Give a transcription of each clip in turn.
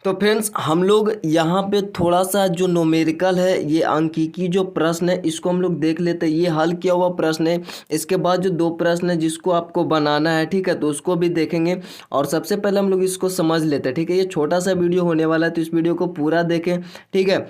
तो फ्रेंड्स हम लोग यहाँ पे थोड़ा सा जो न्यूमेरिकल है, ये अंकिकी जो प्रश्न है इसको हम लोग देख लेते हैं। ये हल किया हुआ प्रश्न है। इसके बाद जो दो प्रश्न है जिसको आपको बनाना है, ठीक है, तो उसको भी देखेंगे। और सबसे पहले हम लोग इसको समझ लेते हैं, ठीक है। ये छोटा सा वीडियो होने वाला है तो इस वीडियो को पूरा देखें, ठीक है।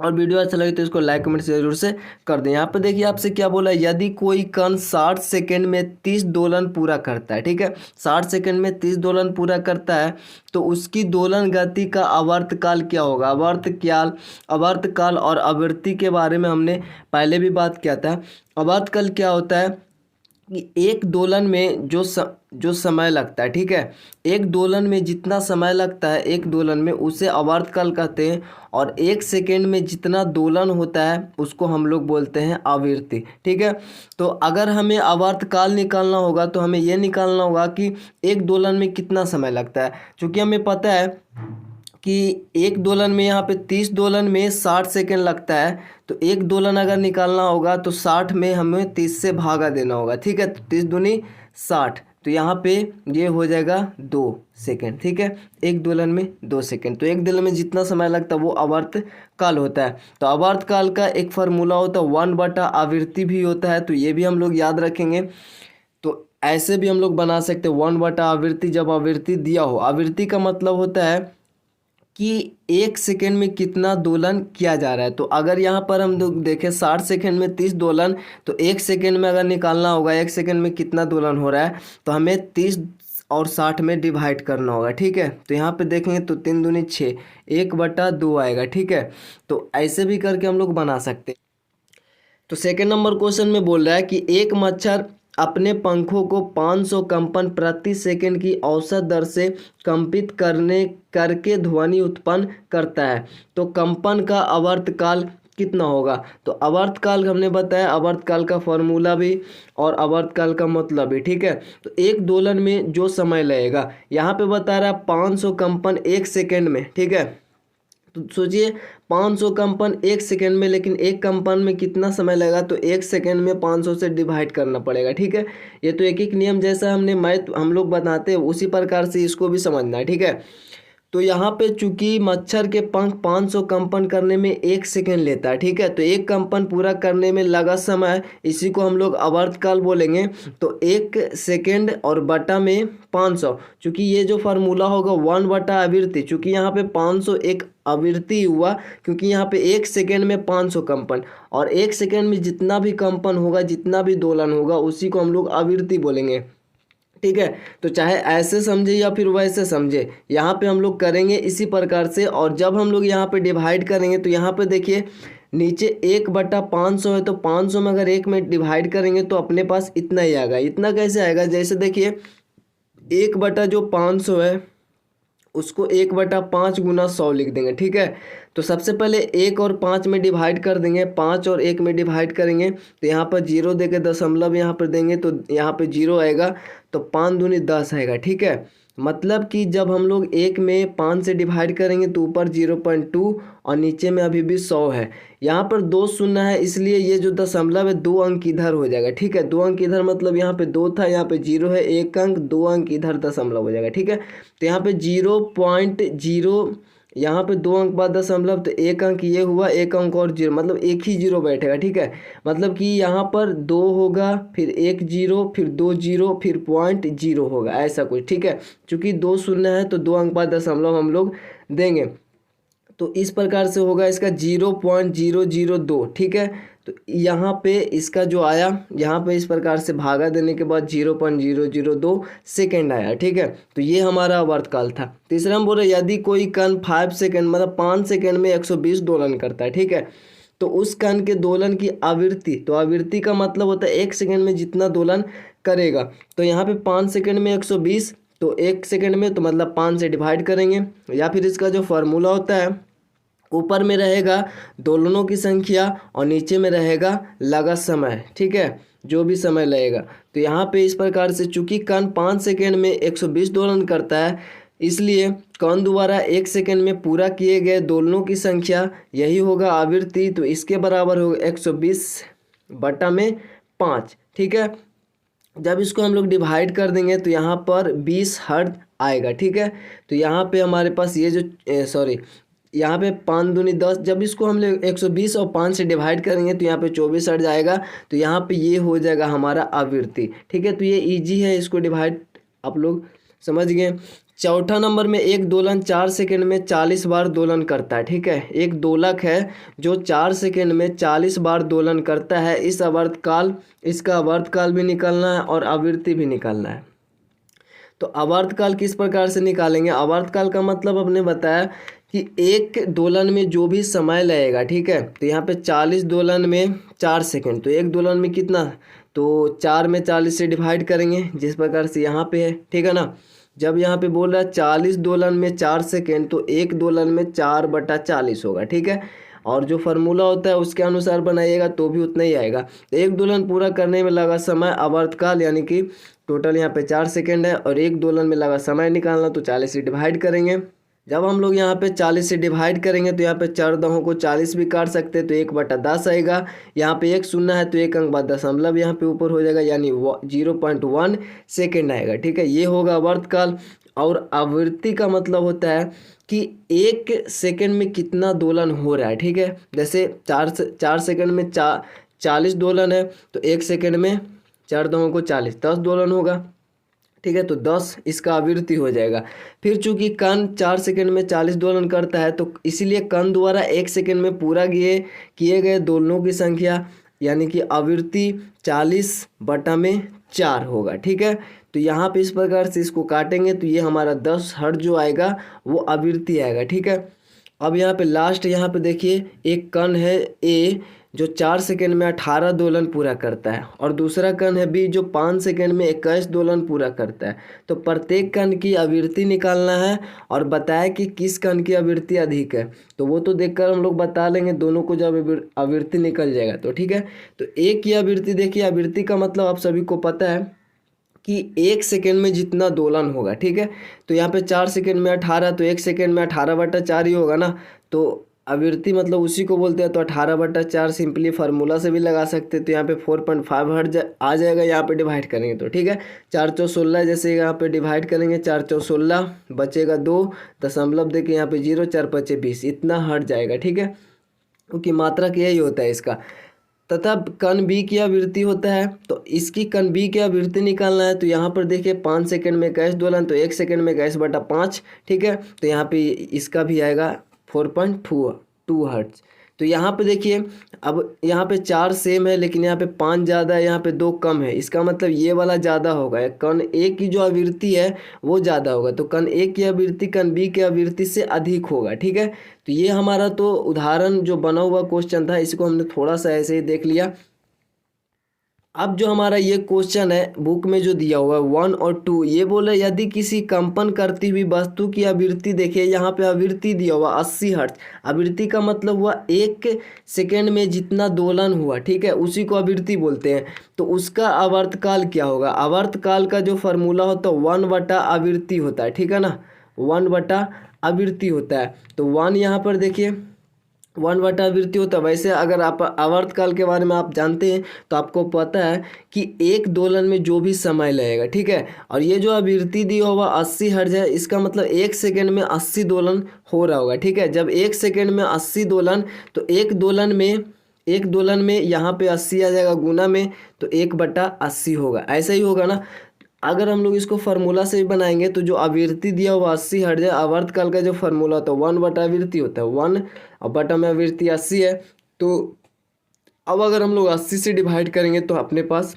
और वीडियो अच्छा लगे तो इसको लाइक कमेंट जरूर से कर दें। यहाँ पे देखिए आपसे क्या बोला है, यदि कोई कण 60 सेकंड में 30 दोलन पूरा करता है, ठीक है, 60 सेकंड में 30 दोलन पूरा करता है तो उसकी दोलन गति का आवर्तकाल क्या होगा। आवर्तकाल और आवृत्ति के बारे में हमने पहले भी बात किया था। आवर्तकाल क्या होता है कि एक दोलन में जो समय लगता है, ठीक है, एक दोलन में जितना समय लगता है एक दोलन में उसे आवर्तकाल कहते हैं। और एक सेकेंड में जितना दोलन होता है उसको हम लोग बोलते हैं आवृत्ति, ठीक है। तो अगर हमें आवर्तकाल निकालना होगा तो हमें यह निकालना होगा कि एक दोलन में कितना समय लगता है। क्योंकि हमें पता है कि एक दोलन में यहाँ पे 30 दोलन में 60 सेकंड लगता है, तो एक दोलन अगर निकालना होगा तो 60 में हमें 30 से भागा देना होगा, ठीक है। तो 30 दूनी 60, तो यहाँ पे ये हो जाएगा 2 सेकंड, ठीक है। एक दोलन में 2 सेकंड, तो एक दोलन में जितना समय लगता है वो आवर्तकाल होता है। तो आवर्तकाल का एक फार्मूला होता है 1/आवृत्ति भी होता है, तो ये भी हम लोग याद रखेंगे। तो ऐसे भी हम लोग बना सकते हैं 1/आवृत्ति, जब आवृत्ति दिया हो। आवृत्ति का मतलब होता है कि एक सेकेंड में कितना दोलन किया जा रहा है। तो अगर यहाँ पर हम लोग देखें 60 सेकेंड में 30 दोलन, तो एक सेकेंड में अगर निकालना होगा एक सेकेंड में कितना दोलन हो रहा है तो हमें 30 और 60 में डिवाइड करना होगा, ठीक है। तो यहाँ पे देखेंगे तो 3 दूनी 6, 1/2 आएगा, ठीक है। तो ऐसे भी करके हम लोग बना सकते हैं। तो सेकेंड नंबर क्वेश्चन में बोल रहा है कि एक मच्छर अपने पंखों को 500 कंपन प्रति सेकंड की औसत दर से कंपित करके ध्वनि उत्पन्न करता है, तो कंपन का आवर्तकाल कितना होगा। तो आवर्तकाल हमने बताया, आवर्तकाल का फॉर्मूला भी और आवर्तकाल का मतलब भी, ठीक है। तो एक दोलन में जो समय लगेगा, यहाँ पे बता रहा है 500 कंपन एक सेकेंड में, ठीक है। तो सोचिए 500 कंपन एक सेकेंड में, लेकिन एक कंपन में कितना समय लगेगा, तो एक सेकेंड में 500 से डिवाइड करना पड़ेगा, ठीक है। ये तो एक एक नियम जैसा हमने मैथ हम लोग बनाते हैं उसी प्रकार से इसको भी समझना है, ठीक है। तो यहाँ पे चूंकि मच्छर के पंख 500 कंपन करने में एक सेकेंड लेता है, ठीक है, तो एक कंपन पूरा करने में लगा समय, इसी को हम लोग आवर्तकाल बोलेंगे। तो एक सेकेंड और बटा में 500, चूंकि ये जो फार्मूला होगा 1/आवृत्ति, चूंकि यहाँ पे 500 एक आवृत्ति हुआ, क्योंकि यहाँ पे एक सेकेंड में 500 कंपन, और एक सेकेंड में जितना भी कंपन होगा जितना भी दोलन होगा उसी को हम लोग आवृत्ति बोलेंगे, ठीक है। तो चाहे ऐसे समझे या फिर वैसे समझे, यहाँ पे हम लोग करेंगे इसी प्रकार से। और जब हम लोग यहाँ पे डिवाइड करेंगे तो यहाँ पे देखिए नीचे 1/500 है, तो 500 में अगर एक में डिवाइड करेंगे तो अपने पास इतना ही आएगा। इतना कैसे आएगा, जैसे देखिए 1/500 है उसको 1/5 गुना 100 लिख देंगे, ठीक है। तो सबसे पहले 1 और 5 में डिवाइड कर देंगे, 5 और 1 में डिवाइड करेंगे तो यहाँ पर 0 देके दशमलव यहाँ पर देंगे तो यहाँ पे 0 आएगा, तो 5 दूनी 10 आएगा, ठीक है। मतलब कि जब हम लोग 1 में 5 से डिवाइड करेंगे तो ऊपर 0.2 और नीचे में अभी भी 100 है। यहाँ पर 2 शून्य है, इसलिए ये जो दशमलव है 2 अंक इधर हो जाएगा, ठीक है। 2 अंक इधर मतलब यहाँ पे 2 था, यहाँ पे 0 है, 1 अंक, 2 अंक इधर दशमलव हो जाएगा, ठीक है। तो यहाँ पे 0.0, यहाँ पे 2 अंक बाद दशमलव, तो 1 अंक ये हुआ, 1 अंक और 0, मतलब एक ही 0 बैठेगा, ठीक है। मतलब कि यहाँ पर 2 होगा, फिर 1 0, फिर 2 0, फिर 0.0 होगा, ऐसा कुछ, ठीक है। चूंकि 2 शून्य है तो 2 अंक बाद दशमलव हम लोग देंगे, तो इस प्रकार से होगा इसका 0.002, ठीक है। तो यहाँ पे इसका जो आया, यहाँ पे इस प्रकार से भागा देने के बाद 0.002 सेकेंड आया, ठीक है। तो ये हमारा आवर्तकाल था। तीसरा हम बोल रहे यदि कोई कण 5 सेकेंड मतलब 5 सेकेंड में 120 दोलन करता है, ठीक है, तो उस कण के दोलन की आवृत्ति, तो आवृत्ति का मतलब होता है एक सेकेंड में जितना दोलन करेगा। तो यहाँ पे 5 सेकेंड में 120, तो एक सेकेंड में तो मतलब 5 से डिवाइड करेंगे, या फिर इसका जो फार्मूला होता है ऊपर में रहेगा दोलनों की संख्या और नीचे में रहेगा लगा समय, ठीक है, जो भी समय लगेगा। तो यहाँ पे इस प्रकार से चूंकि कण 5 सेकेंड में 120 दोलन करता है, इसलिए कण द्वारा एक सेकेंड में पूरा किए गए दोलनों की संख्या यही होगा आवृत्ति। तो इसके बराबर होगा 120/5, ठीक है। जब इसको हम लोग डिवाइड कर देंगे तो यहाँ पर 20 हर्ट्ज आएगा, ठीक है। तो यहाँ पे हमारे पास ये जो सॉरी यहाँ पे 5 दूनी 10, जब इसको हम लोग 120 और 5 से डिवाइड करेंगे तो यहाँ पे 24 हट जाएगा। तो यहाँ पे ये हो जाएगा हमारा आवृत्ति, ठीक है। तो ये इजी है, इसको डिवाइड आप लोग समझ गए। चौथा नंबर में एक दोलन 4 सेकंड में 40 बार दोलन करता है, ठीक है। एक दोलक है जो 4 सेकंड में 40 बार दोलन करता है। इस आवर्तकाल, इसका आवर्तकाल भी निकालना है और आवृत्ति भी निकालना है। तो आवर्तकाल किस प्रकार से निकालेंगे? आवर्तकाल का मतलब हमने बताया कि एक दोलन में जो भी समय लगेगा, ठीक है। तो यहाँ पे 40 दोलन में 4 सेकंड, तो एक दोलन में कितना, तो 4 में 40 से डिवाइड करेंगे, जिस प्रकार से यहाँ पे है, ठीक है ना। जब यहाँ पे बोल रहा है 40 दोलन में 4 सेकंड, तो एक दोलन में 4/40 होगा, ठीक है। और जो फार्मूला होता है उसके अनुसार बनाइएगा तो भी उतना ही आएगा। एक दोलन पूरा करने में लगा समय आवर्तकाल, यानी कि टोटल यहाँ पे 4 सेकंड है, और एक दोलन में लगा समय निकालना, तो 40 से डिवाइड करेंगे। जब हम लोग यहाँ पे 40 से डिवाइड करेंगे तो यहाँ पे 4 दहों को 40 भी काट सकते हैं, तो 1/10 आएगा। यहाँ पे 1 शून्य है तो 1 अंक बाद दशमलव यहाँ पे ऊपर हो जाएगा, यानी 0.1 सेकेंड आएगा, ठीक है। ये होगा आवर्तकाल। और आवृत्ति का मतलब होता है कि 1 सेकंड में कितना दोलन हो रहा है, ठीक है। जैसे 4 सेकंड में 40 दोलन है, तो 1 सेकंड में 4 दहों को 40, 10 दोलन होगा, ठीक है। तो 10 इसका आवृत्ति हो जाएगा। फिर चूंकि कण 4 सेकंड में 40 दोलन करता है, तो इसीलिए कण द्वारा 1 सेकंड में पूरा किए गए दोलनों की संख्या, यानी कि आवृत्ति 40/4 होगा, ठीक है। तो यहाँ पे इस प्रकार से इसको काटेंगे तो ये हमारा 10 हर्ट्ज जो आएगा वो आवृत्ति आएगा, ठीक है। अब यहाँ पे लास्ट, यहाँ पे देखिए एक कण है ए जो 4 सेकंड में 18 दोलन पूरा करता है, और दूसरा कण है बी जो 5 सेकंड में 21 दोलन पूरा करता है। तो प्रत्येक कण की आवृत्ति निकालना है और बताया कि किस कण की आवृत्ति अधिक है, तो वो तो देखकर हम लोग बता लेंगे दोनों को जब आवृत्ति निकल जाएगा तो, ठीक है। तो एक की आवृत्ति देखिए, आवृत्ति का मतलब आप सभी को पता है कि 1 सेकंड में जितना दोलन होगा, ठीक है। तो यहाँ पे 4 सेकंड में 18, तो 1 सेकंड में 18/4 ही होगा ना। तो आवृत्ति मतलब उसी को बोलते हैं। तो 18/4 सिंपली फार्मूला से भी लगा सकते हैं। तो यहाँ पे 4.5 हर्ट्ज आ जाएगा, यहाँ पे डिवाइड करेंगे तो, ठीक है। 4 चौ 16, जैसे यहाँ पे डिवाइड करेंगे 4 चौ 16, बचेगा 2 दशमलव देके यहाँ पे 0, 4 5 20, इतना हट जाएगा, ठीक है। क्योंकि मात्रक यही होता है इसका। तथा कण बी की आवृत्ति होता है, तो इसकी कण बी की आवृत्ति निकालना है। तो यहाँ पर देखिए 5 सेकंड में 21 दोलन, तो 1 सेकंड में 21/5, ठीक है। तो यहाँ पे इसका भी आएगा 4.2 हर्ट्ज। तो यहाँ पे देखिए, अब यहाँ पे 4 सेम है, लेकिन यहाँ पे 5 ज़्यादा है, यहाँ पे 2 कम है। इसका मतलब ये वाला ज़्यादा होगा, कण ए की जो आवृत्ति है वो ज़्यादा होगा। तो कण ए की आवृत्ति कण बी की आवृत्ति से अधिक होगा, ठीक है। तो ये हमारा तो उदाहरण जो बना हुआ क्वेश्चन था, इसको हमने थोड़ा सा ऐसे ही देख लिया। अब जो हमारा ये क्वेश्चन है बुक में जो दिया हुआ है 1 और 2, ये बोले यदि किसी कंपन करती हुई वस्तु की आवृत्ति, देखिए यहाँ पे आवृत्ति दिया हुआ 80 हर्ट्ज। आवृत्ति का मतलब हुआ 1 सेकेंड में जितना दोलन हुआ, ठीक है, उसी को आवृत्ति बोलते हैं। तो उसका आवर्तकाल क्या होगा? आवर्तकाल का जो फार्मूला होता है 1/आवृत्ति होता है, ठीक है ना, 1/आवृत्ति होता है। तो 1 यहाँ पर देखिए 1/आवृत्ति होता है। वैसे अगर आप आवर्तकाल के बारे में आप जानते हैं तो आपको पता है कि एक दोलन में जो भी समय लगेगा, ठीक है। और ये जो आवृत्ति दी होगा 80 हर्ट्ज है, इसका मतलब 1 सेकंड में 80 दोलन हो रहा होगा, ठीक है। जब 1 सेकंड में 80 दोलन, तो एक दोलन में यहाँ पे 80 आ जाएगा गुना में, तो 1/80 होगा, ऐसा ही होगा ना। अगर हम लोग इसको फार्मूला से बनाएंगे तो जो आवृत्ति दिया हुआ 80 हर्ट्ज है, आवर्तकाल का जो फार्मूला होता है 1/आवृत्ति होता है, 1 और बटा में आवृत्ति 80 है। तो अब अगर हम लोग 80 से डिवाइड करेंगे तो अपने पास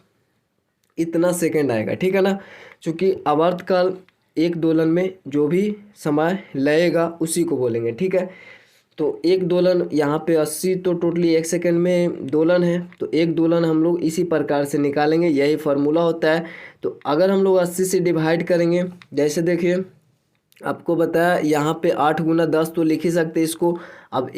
इतना सेकंड आएगा, ठीक है ना। चूँकि आवर्तकाल एक दोलन में जो भी समय लगेगा उसी को बोलेंगे, ठीक है। तो एक दोलन यहाँ पे 80, तो टोटली 1 सेकंड में दोलन है, तो एक दोलन हम लोग इसी प्रकार से निकालेंगे, यही फार्मूला होता है। तो अगर हम लोग 80 से डिवाइड करेंगे, जैसे देखिए आपको बताया यहाँ पे 8 गुना 10 तो लिख ही सकते इसको। अब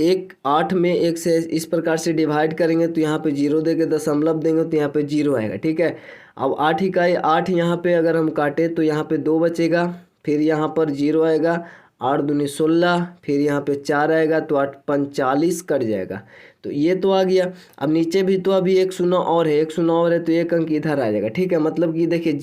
8 में 1 से इस प्रकार से डिवाइड करेंगे तो यहाँ पे 0 देके दशमलव देंगे तो यहाँ पे 0 आएगा, ठीक है। अब 8 इकाई 8 यहाँ पे अगर हम काटे तो यहाँ पे 2 बचेगा, फिर यहाँ पर 0 आएगा, 8 दूनी 16, फिर यहाँ पे 4 आएगा, तो 8 45 कट जाएगा। तो ये तो आ गया। अब नीचे भी तो अभी 1 शून्य और है, 1 शून्य और है, तो 1 अंक इधर आ जाएगा, ठीक है। मतलब कि देखिए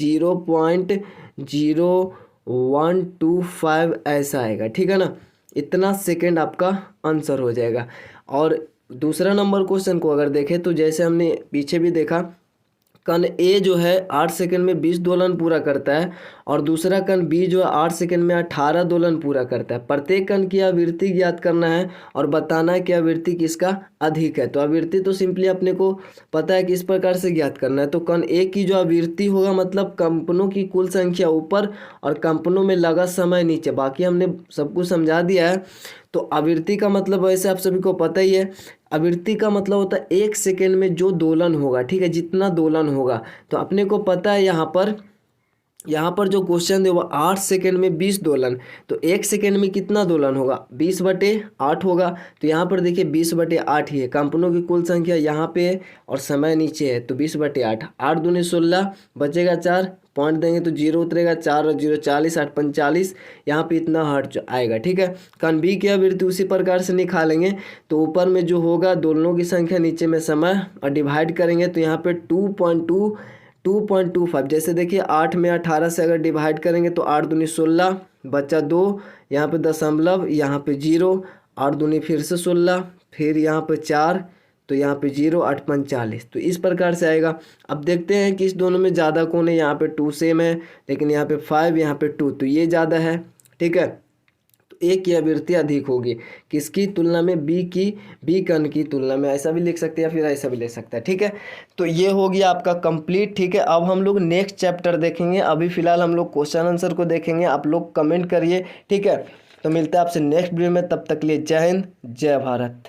125 ऐसा आएगा, ठीक है ना। इतना सेकंड आपका आंसर हो जाएगा। और दूसरा नंबर क्वेश्चन को अगर देखें तो जैसे हमने पीछे भी देखा, कण ए जो है 8 सेकंड में 20 दोलन पूरा करता है और दूसरा कण बी जो है 8 सेकंड में 18 दोलन पूरा करता है। प्रत्येक कण की आवृत्ति ज्ञात करना है और बताना है कि आवृत्ति किसका अधिक है। तो आवृत्ति तो सिंपली अपने को पता है कि इस प्रकार से ज्ञात करना है। तो कण ए की जो आवृत्ति होगा मतलब कंपनों की कुल संख्या ऊपर और कंपनों में लगा समय नीचे, बाकी हमने सब कुछ समझा दिया है। तो आवृत्ति का मतलब वैसे आप सभी को पता ही है, आवृत्ति का मतलब होता है 1 सेकेंड में जो दोलन होगा, ठीक है, जितना दोलन होगा। तो अपने को पता है यहाँ पर जो क्वेश्चन है वो 8 सेकेंड में 20 दोलन, तो 1 सेकेंड में कितना दोलन होगा, 20/8 होगा। तो यहाँ पर देखिए 20/8 ही है, कंपनों की कुल संख्या यहाँ पे है और समय नीचे है, तो 20/8, 8 दूनी 16, बचेगा 4, पॉइंट देंगे तो 0 उतरेगा, 4 और 0 40, 8 45, यहाँ पे इतना हर्ट्ज आएगा, ठीक है। कण बी की आवृत्ति उसी प्रकार से निकालेंगे। तो ऊपर में जो होगा दोलनों की संख्या, नीचे में समय, और डिवाइड करेंगे तो यहाँ पे 2.25, जैसे देखिए 8 में 18 से अगर डिवाइड करेंगे तो 8 दूनी 16, बचा 2, यहाँ पे दशमलव, यहाँ पे 0, 8 दूनी फिर से 16, फिर यहाँ पे 4, तो यहाँ पे 0, 8 45, तो इस प्रकार से आएगा। अब देखते हैं कि इस दोनों में ज़्यादा कौन है। यहाँ पे 2 सेम है, लेकिन यहाँ पे 5, यहाँ पे 2, तो ये ज़्यादा है, ठीक है। तो ए की आवृत्ति अधिक होगी किसकी तुलना में, बी कण की तुलना में। ऐसा भी लिख सकते हैं या फिर ऐसा भी लिख सकते हैं, ठीक है। तो ये हो गया आपका कंप्लीट, ठीक है। अब हम लोग नेक्स्ट चैप्टर देखेंगे, अभी फिलहाल हम लोग क्वेश्चन आंसर को देखेंगे। आप लोग कमेंट करिए, ठीक है। तो मिलता है आपसे नेक्स्ट वीडियो में, तब तक के लिए जय हिंद, जय भारत।